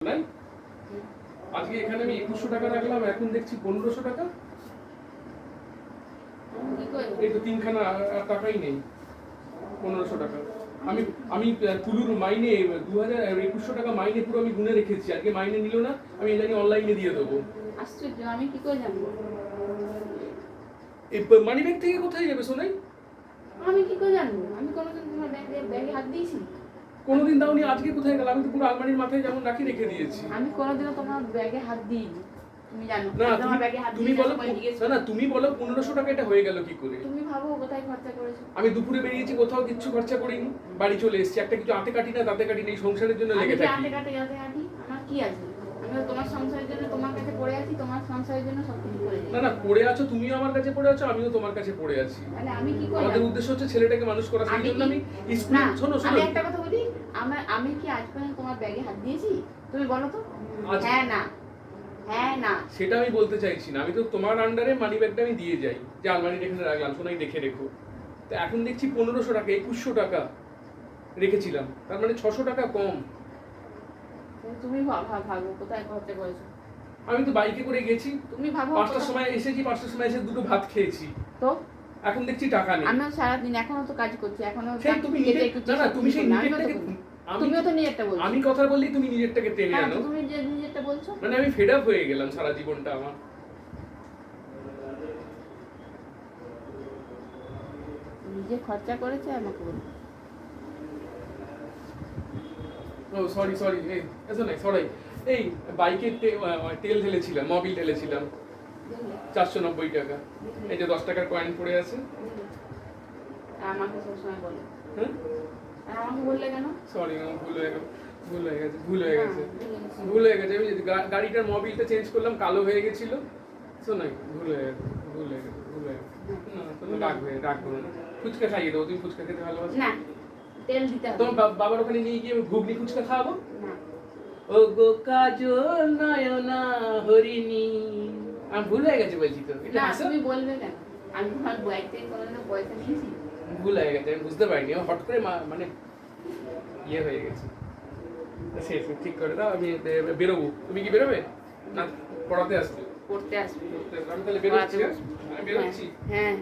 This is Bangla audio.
নাই আজকে এখানে আমি 2100 টাকা রাখলাম, এখন দেখছি 1500 টাকা। এই তো তিনখানা টাকাই নেই, 1500 টাকা। আমি আমি কুলুর মাইনে 2100 টাকা মাইনে পুরো আমি গুনে রেখেছি, আজকে মাইনে নিল না, আমি জানি অনলাইনে দিয়ে দেবো। আশ্চর্য, আমি কি করে জানবো? এই মানি ব্যাগ থেকে কোথায় যাবে সোনাই? আমি কি করে জানবো? আমি কোনোদিন তোমার ব্যাগে হাত দিয়েছি? কোনোদিন দাওনি, আজকে কোথায় গেল? আমি তো পুরো আলমারির মাথায় যেমন রাখি রেখে দিয়েছি। আমি কোনোদিনও তোমার ব্যাগে হাত দিইনি, তুমি জানো না। তোমার ব্যাগে হাত তুমি দিই বলো জিজ্ঞেস না, তুমি বলো 1500 টাকা এটা হয়ে গেল কি করে? তুমি ভাবো কোথায় খরচা করেছো? আমি দুপুরে বেরিয়েছি, কোথাও কিচ্ছু খরচা করিনি, বাড়ি চলে এসেছি। একটা কিছু আতে কাটি না তাতে কাটি নেই, সংসারের জন্য লেগে থাকি। আতে কাটি আমার কি আছে? আমি তোমার সংসারের জন্য তোমার কাছে পড়ে আছি, তোমার সংসারের জন্য সবকিছু করে যাই। না না, পড়ে আছো, তুমিও আমার কাছে পড়ে আছো, আমিও তোমার কাছে পড়ে আছি। তাহলে আমি কি করব? আমাদের উদ্দেশ্য হচ্ছে ছেলেটাকে মানুষ করা, সেই জন্য আমি স্কুলে শোনো আমি একটা কথা বলি, আমি কি আজ পর্যন্ত তোমার ব্যাগে হাত দিয়েছি? তুমি বলো তো। হ্যাঁ না, হ্যাঁ না, সেটা আমি বলতে চাইছি না। আমি তো তোমার আন্ডারে মানি ব্যাগটা আমি দিয়ে যাই, যে আলমারিটা এখানে রাখলাম, সোনাই দেখে রেখো। তো এখন দেখছি 1500 টাকা, 2100 টাকা রেখেছিলাম, তার মানে 600 টাকা কম। তুমি ভাবো কোথায় খরচা করেছো? আমি তো বাইকে করে গেছি, তুমি ভাবো 5টার সময় এসেছি, 5টার সময় এসে দুটো ভাত খেয়েছি, তো এখন দেখছি টাকা নেই। আমিও সারাদিন এখনো তো কাজ করছি, এখনো তুমি তুমি সেই নিজেরটাকে, তুমিও তো নিজেরটা বলছো। আমি কথা বললি তুমি নিজেরটাকে টেনে আনো। তুমি যে নিজেরটা বলছো, মানে আমি ফেড আপ হয়ে গেলাম সারা জীবনটা আমার। নিজে খরচা করেছে আমাকে বলো। ও সরি সরি, এই এসো না, সরি। এই বাইকে তেল ঢেলেছিলাম, মোবিল ঢেলেছিলাম, 490 টাকা। এই যে 10 টাকার কয়েন পড়ে আছে। আমাকে সবসময় বলে। হ্যাঁ, আমাকে বললে কেন? সরি, ভুল হয়ে গেছে, ভুল হয়ে গেছে, ভুল হয়ে গেছে, ভুল হয়ে গেছে। আমি গাড়িটার মোবিলটা চেঞ্জ করলাম, কালো হয়ে গেছিল। শোনাই, ভুল হয়ে গেছে, ভুল হয়ে গেছে, ভুল হয়ে গেছে। না, তুমি রাখবে না। ফুচকা খাইয়ে দেবো, তুমি ফুচকা খেতে ভালোবাসো না, তেল দিতে হবে। তোমার বাবার ওখানে নিয়ে গিয়ে আমি ঘুগনি ফুচকা খাওয়াবো। না, ও গো কাজল নয়না হরিণী। আমি ভুল হয়ে গেছে বলছি তো, এটা না, হাসো। তুমি বলবে কেন? আমি তোমার বাইক থেকে কোনোদিনও পয়সা নিয়েছি? ভুল হয়ে গেছে, আমি বুঝতে পারিনি, হট করে মানে ইয়ে হয়ে গেছে। শেষ, ঠিক করে দাও, আমি বেরোবো। তুমি কি বেরোবে না পড়াতে আসবে? পড়তে আসবে। আমি তাহলে বেরোচ্ছি। আমি বেরোচ্ছি। হ্যাঁ।